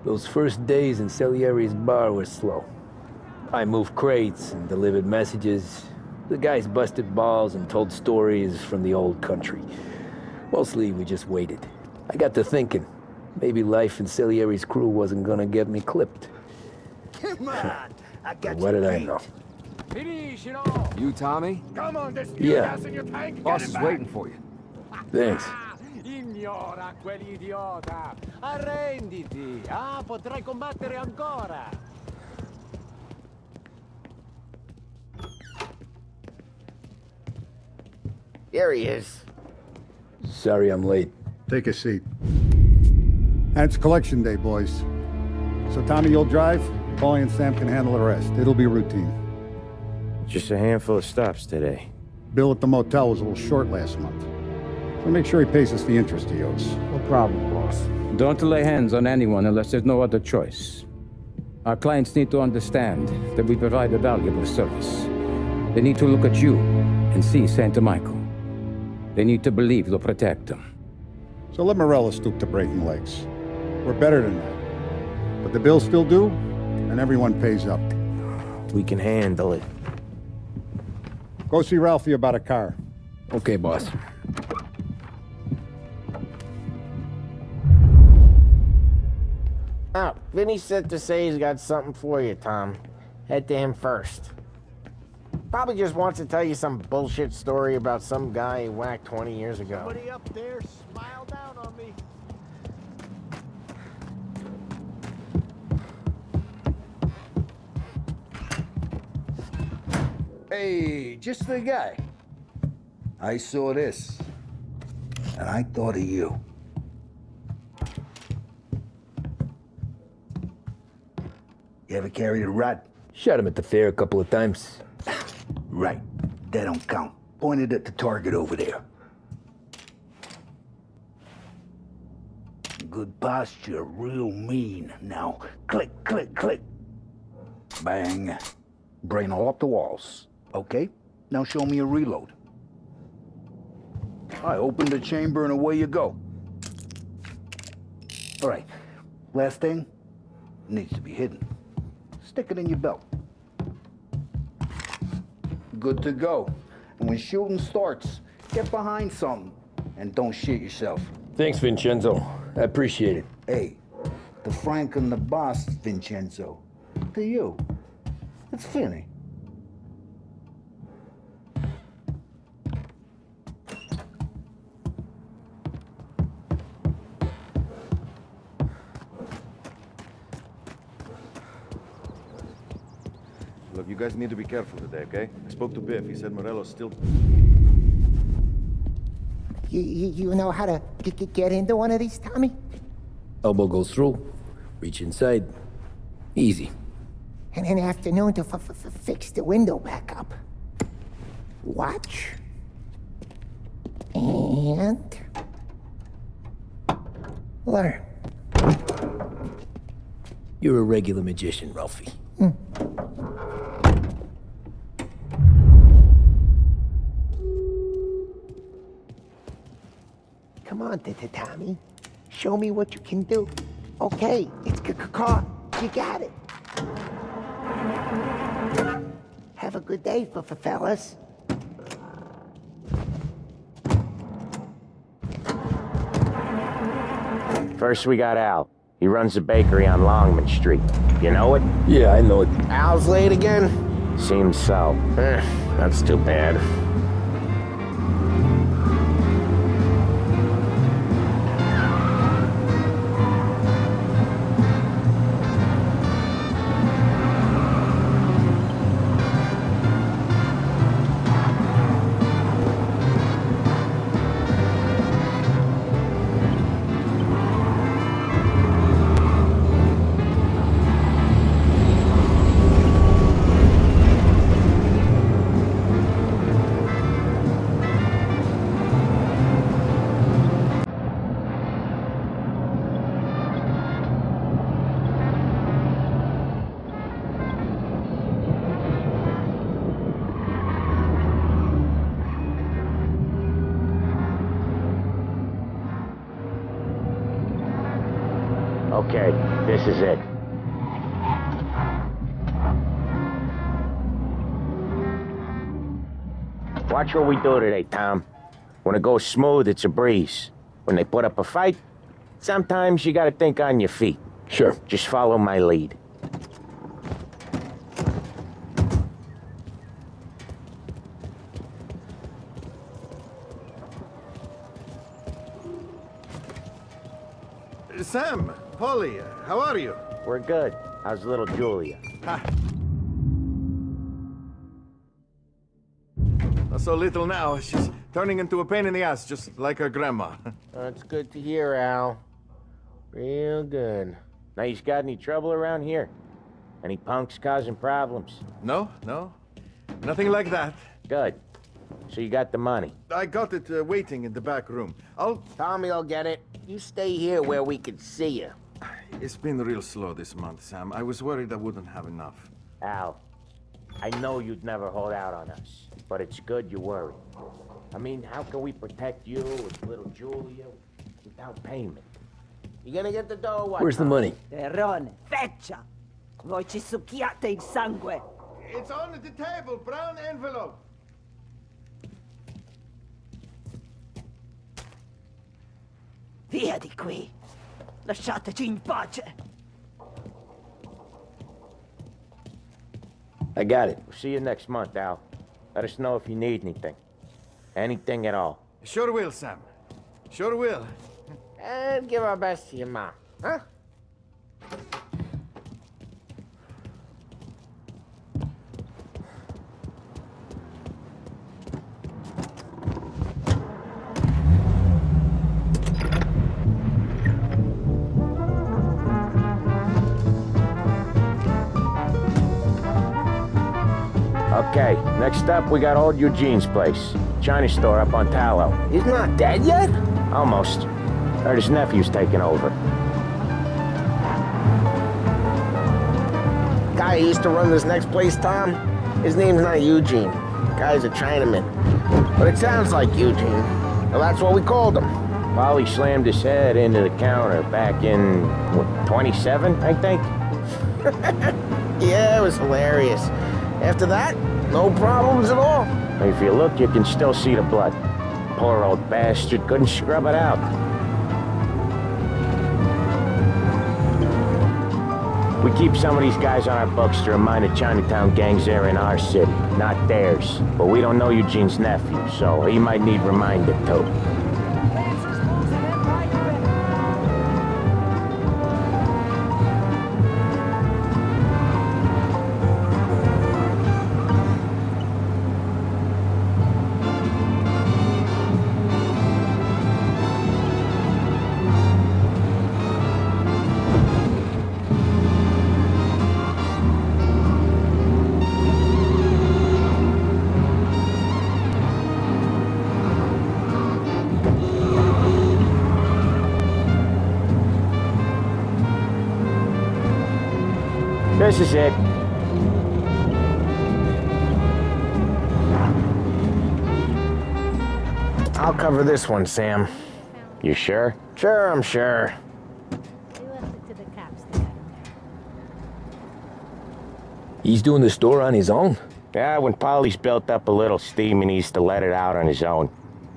Those first days in Salieri's bar were slow. I moved crates and delivered messages. The guys busted balls and told stories from the old country. Mostly, we just waited. I got to thinking, maybe life in Salieri's crew wasn't gonna get me clipped. Come on, I got What did I know? You, Tommy? Come on, there's Yeah. gas in your tank. Boss is waiting for you. Thanks. Ignora quell'idiota! Arrenditi! Ah, potrai combattere ancora! There he is. Sorry I'm late. Take a seat. And it's collection day, boys. So Tommy, you'll drive. Paulie and Sam can handle the rest. It'll be routine. Just a handful of stops today. Bill at the motel was a little short last month. So make sure he pays us the interest he owes. No problem, boss. Don't lay hands on anyone unless there's no other choice. Our clients need to understand that we provide a valuable service. They need to look at you and see Santa Michael. They need to believe you'll protect them. So let Morella stoop to breaking legs. We're better than that. But the bill's still due, and everyone pays up. We can handle it. Go see Ralphie about a car. Okay, boss. Oh, Vinny said to say he's got something for you, Tom. Head to him first. Probably just wants to tell you some bullshit story about some guy he whacked 20 years ago. Somebody up there smile down on me. Hey, just the guy. I saw this, and I thought of you. You ever carried a rod? Shot him at the fair a couple of times. Right. That don't count. Pointed at the target over there. Good posture, real mean. Now, click, click, click. Bang. Brain all up the walls. Okay, now show me a reload. I open the chamber and away you go. All right, last thing, needs to be hidden. Stick it in your belt. Good to go. And when shooting starts, get behind something and don't shit yourself. Thanks, Vincenzo. I appreciate it. Hey, the Frank and the boss, Vincenzo. To you, it's Finny. Look, you guys need to be careful today, okay? I spoke to Biff. He said Morello's still... You know how to get into one of these, Tommy? Elbow goes through, reach inside. Easy. And an afternoon to fix the window back up. Watch. And... learn. You're a regular magician, Ralphie. Come on, Tommy. Show me what you can do. Okay, it's caught. You got it. Have a good day, fellas. First we got Al. He runs a bakery on Longman Street. You know it? Yeah, I know it. Al's late again? Seems so. That's too bad. Okay, this is it. Watch what we do today, Tom. When it goes smooth, it's a breeze. When they put up a fight, sometimes you gotta think on your feet. Sure. Just follow my lead. Sam, Polly, how are you? We're good. How's little Julia? Not so little now. She's turning into a pain in the ass, just like her grandma. That's good to hear, Al. Real good. Now, you got any trouble around here? Any punks causing problems? No, nothing like that. Good. So you got the money? I got it waiting in the back room. Tommy'll get it. You stay here where we can see you. It's been real slow this month, Sam. I was worried I wouldn't have enough. Al, I know you'd never hold out on us, but it's good you worry. I mean, how can we protect you with little Julia without payment? You gonna get the dough? What? Where's the money? Terrone, feccia! Voi ci succhiate il sangue! It's on the table, brown envelope. Via di qui! Lasciateci in pace! I got it. We'll see you next month, Al. Let us know if you need anything. Anything at all. Sure will, Sam. Sure will. And give our best to your mom, huh? Okay, next up we got old Eugene's place. China store up on Tallow. He's not dead yet? Almost. Heard his nephew's taking over. Guy who used to run this next place, Tom, his name's not Eugene. Guy's a Chinaman. But it sounds like Eugene. Well, that's what we called him. Polly slammed his head into the counter back in, what, 27, I think? Yeah, it was hilarious. After that, no problems at all. If you look, you can still see the blood. Poor old bastard couldn't scrub it out. We keep some of these guys on our books to remind the Chinatown gangs they're in our city, not theirs. But we don't know Eugene's nephew, so he might need reminded too. This is it. I'll cover this one, Sam. You sure? Sure, I'm sure. He's doing the store on his own? Yeah, when Polly's built up a little steam, he needs to let it out on his own.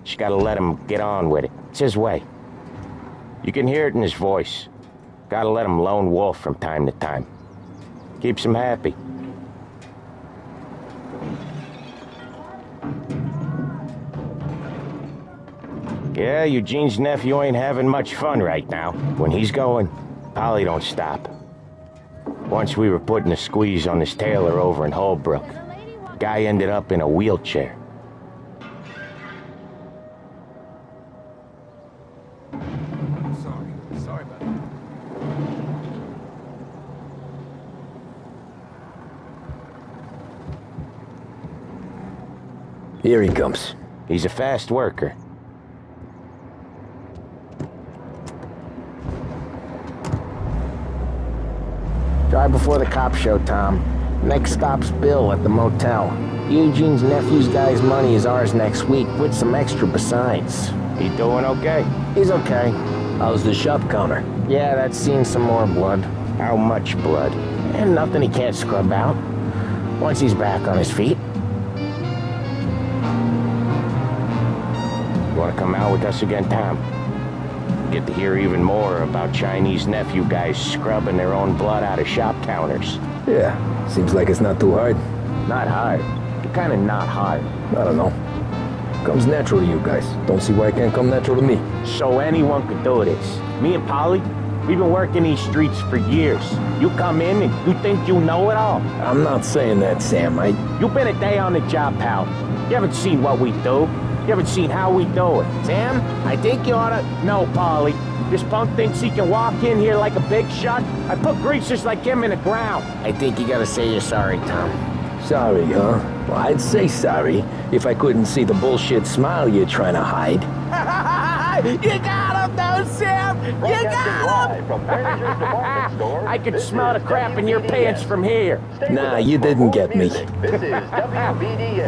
Just gotta let him get on with it. It's his way. You can hear it in his voice. Gotta let him lone wolf from time to time. Keeps him happy. Yeah, Eugene's nephew ain't having much fun right now. When he's going, Polly don't stop. Once we were putting a squeeze on this tailor over in Holbrook. Guy ended up in a wheelchair. Sorry about that. Here he comes. He's a fast worker. Drive before the cops show, Tom. Next stop's Bill at the motel. Eugene's nephew's guy's money is ours next week, with some extra besides. He doing okay? He's okay. How's the shop counter? Yeah, that's seen some more blood. How much blood? And nothing he can't scrub out. Once he's back on his feet. You want to come out with us again, Tom? Get to hear even more about Chinese nephew guys scrubbing their own blood out of shop counters. Yeah, seems like it's not too hard. Not hard. You're kind of not hard. I don't know. Comes natural to you guys. Don't see why it can't come natural to me. So anyone could do this. Me and Polly, we've been working these streets for years. You come in and you think you know it all. I'm not saying that, Sam. You've been a day on the job, pal. You haven't seen what we do. You haven't seen how we do it. Sam, I think you oughta... No, Polly. This punk thinks he can walk in here like a big shot. I put greasers like him in the ground. I think you gotta say you're sorry, Tom. Sorry, huh? Well, I'd say sorry if I couldn't see the bullshit smile you're trying to hide. You got him, though, Sam! You got him! I could smell the crap in your pants from here. Nah, you didn't get me.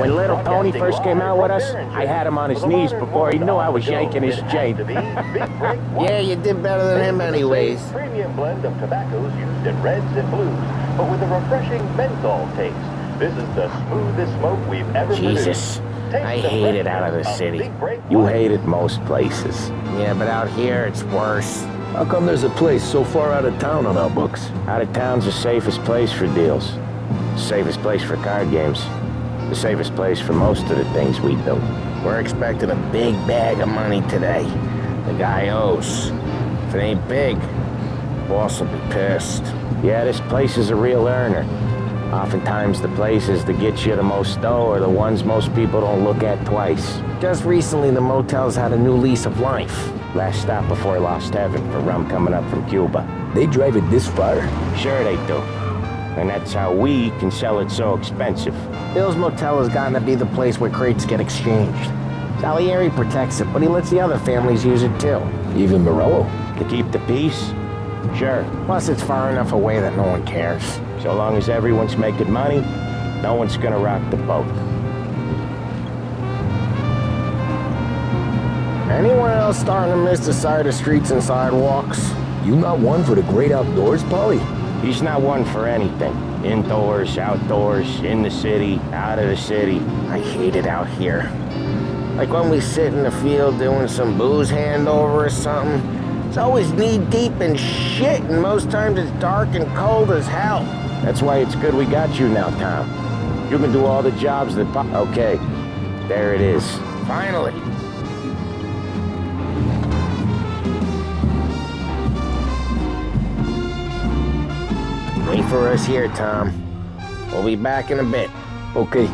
When little Tony first came out with us, I had him on his knees before he knew I was yanking his chain. Yeah, you did better than him anyways. Premium blend of tobaccos used in reds and blues, but with a refreshing menthol taste. This is the smoothest smoke we've ever Jesus, I hate it out of the city. You hate it most places. Yeah, but out here it's worse. How come there's a place so far out of town on our books? Out of town's the safest place for deals. The safest place for card games. The safest place for most of the things we do. We're expecting a big bag of money today. The guy owes. If it ain't big, boss will be pissed. Yeah, this place is a real earner. Oftentimes the places that get you the most dough are the ones most people don't look at twice. Just recently the motel's had a new lease of life. Last stop before Lost Heaven for rum coming up from Cuba. They drive it this far? Sure they do. And that's how we can sell it so expensive. Bill's Motel has gotten to be the place where crates get exchanged. Salieri protects it, but he lets the other families use it too. Even Morello? To keep the peace? Sure. Plus it's far enough away that no one cares. So long as everyone's making money, no one's gonna rock the boat. Anyone else starting to miss the side of streets and sidewalks? You not one for the great outdoors, Polly? He's not one for anything. Indoors, outdoors, in the city, out of the city. I hate it out here. Like when we sit in the field doing some booze handover or something. It's always knee-deep in shit, and most times it's dark and cold as hell. That's why it's good we got you now, Tom. You can do all the jobs that Okay, there it is. Finally. Wait for us here, Tom. We'll be back in a bit. Okay.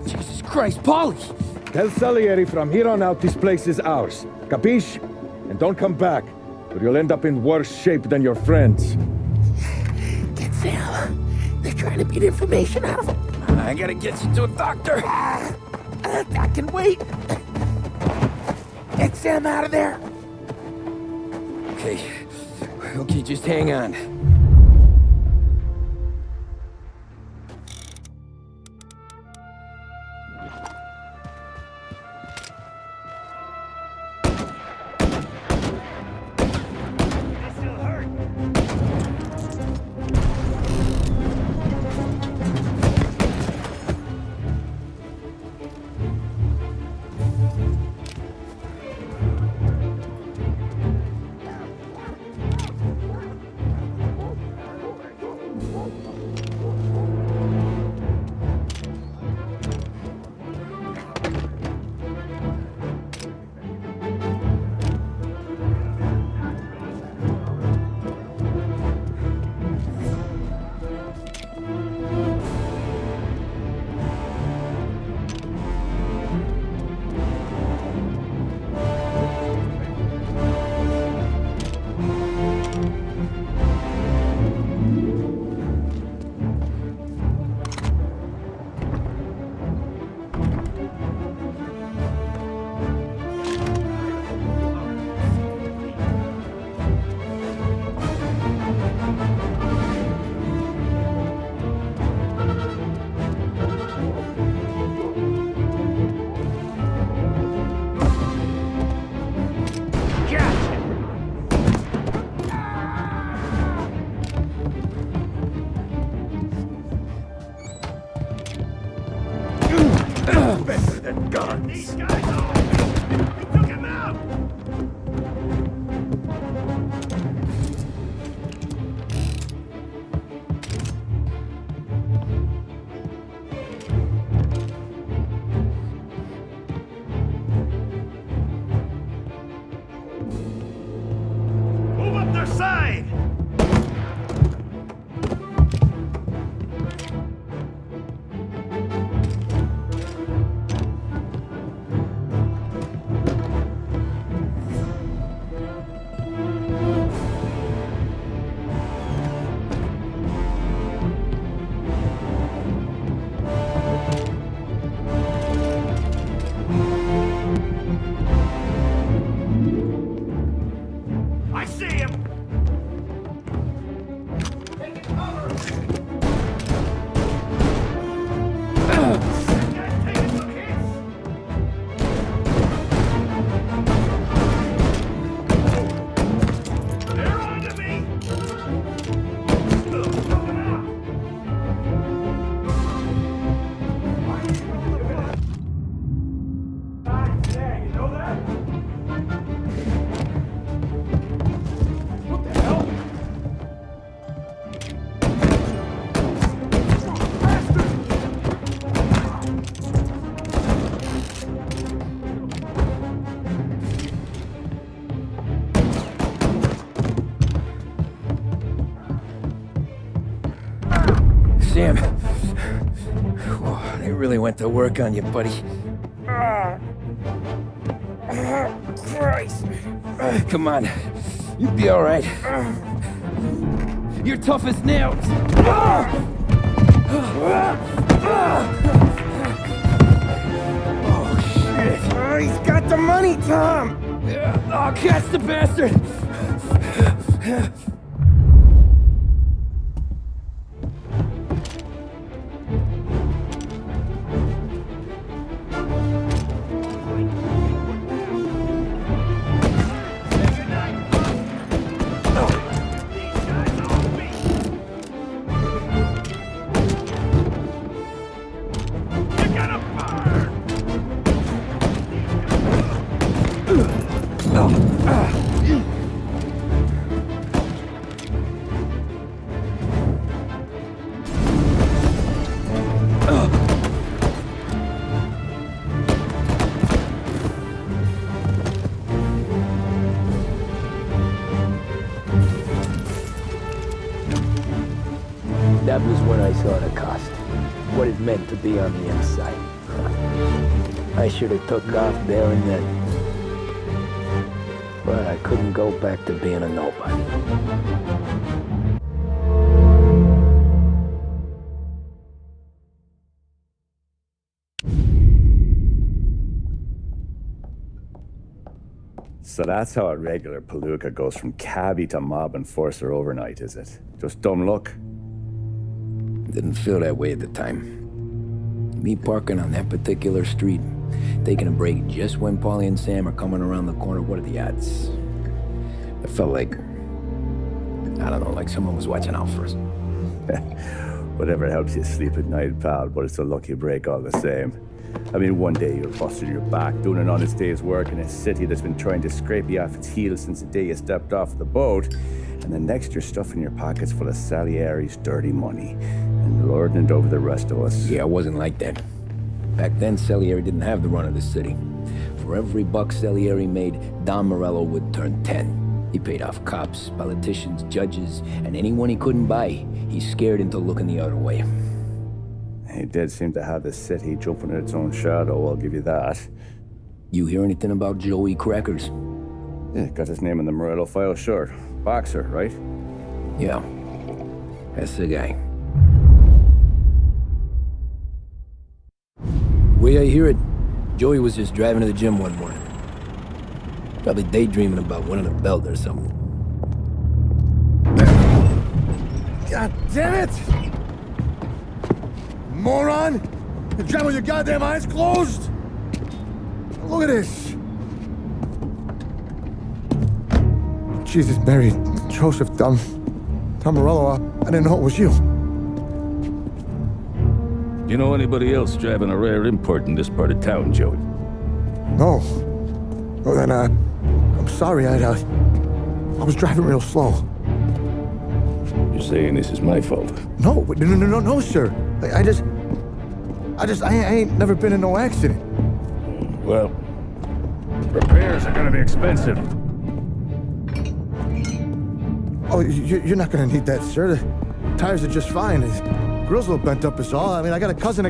Jesus Christ, Polly! Tell Salieri from here on out this place is ours. Capiche? And don't come back, or you'll end up in worse shape than your friends. Get Sam. They're trying to beat information out of him. I gotta get you to a doctor. I can wait. Get Sam out of there. Okay, just hang on. better than guns. These guys are... We took him out! Move up their side! I see him! Taking cover! That guy's taking some hits! They're on to me! Coming out! Yeah, you know that? What the hell? Sam. Whoa, they really went to work on you, buddy. Christ. Come on. You'll be all right. You're tough as nails. Oh, shit. Oh, he's got the money, Tom. Oh, catch the bastard. That was when I saw the cost. What it meant to be on the inside. I should have took off there and then. But I couldn't go back to being a nobody. So that's how a regular palooka goes from cabbie to mob enforcer overnight, is it? Just dumb luck? Didn't feel that way at the time. Me parking on that particular street, taking a break just when Paulie and Sam are coming around the corner, what are the odds? It felt like, I don't know, like someone was watching out for us. Whatever helps you sleep at night, pal, but it's a lucky break all the same. I mean, one day you're busting your back, doing an honest day's work in a city that's been trying to scrape you off its heels since the day you stepped off the boat, and the next you're stuffing your pockets full of Salieri's dirty money and lording it over the rest of us. Yeah, it wasn't like that. Back then, Salieri didn't have the run of the city. For every buck Salieri made, Don Morello would turn 10. He paid off cops, politicians, judges, and anyone he couldn't buy, he scared into looking the other way. He did seem to have the city jumping at its own shadow, I'll give you that. You hear anything about Joey Crackers? Yeah, got his name in the Morello file, sure. Boxer, right? Yeah, that's the guy. Way I hear it, Joey was just driving to the gym one morning. Probably daydreaming about winning a belt or something. God damn it! Moron! You drive with your goddamn eyes closed? Look at this! Jesus, Mary, Joseph, Tom Morello, I didn't know it was you. You know anybody else driving a rare import in this part of town, Joey? No. Well, then, I'm sorry, I was driving real slow. You're saying this is my fault? No, sir. I ain't never been in no accident. Well, repairs are gonna be expensive. Oh, you're not gonna need that, sir. The tires are just fine. The grill's a little bent up is all. I mean, I got a cousin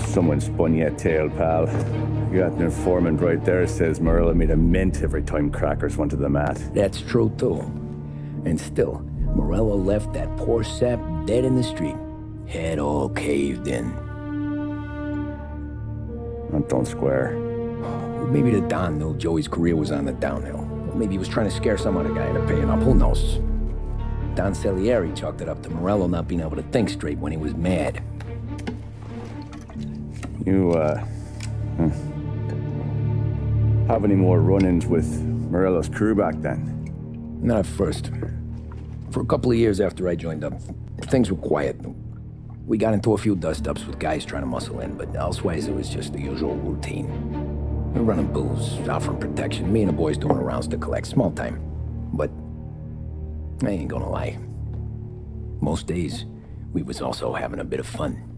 Someone spun you a tail, pal. You got an informant right there says Morello made a mint every time crackers went to the mat. That's true, too. And still, Morello left that poor sap dead in the street. Head all caved in. That don't square. Maybe the Don knew Joey's career was on the downhill. Or maybe he was trying to scare some other guy into paying up. Who knows? Don Salieri chalked it up to Morello not being able to think straight when he was mad. You, have any more run-ins with Morello's crew back then? Not at first. For a couple of years after I joined up, things were quiet. We got into a few dust-ups with guys trying to muscle in, but elsewise it was just the usual routine. We're running booze, offering protection, me and the boys doing the rounds to collect, small time. But I ain't gonna lie. Most days, we was also having a bit of fun.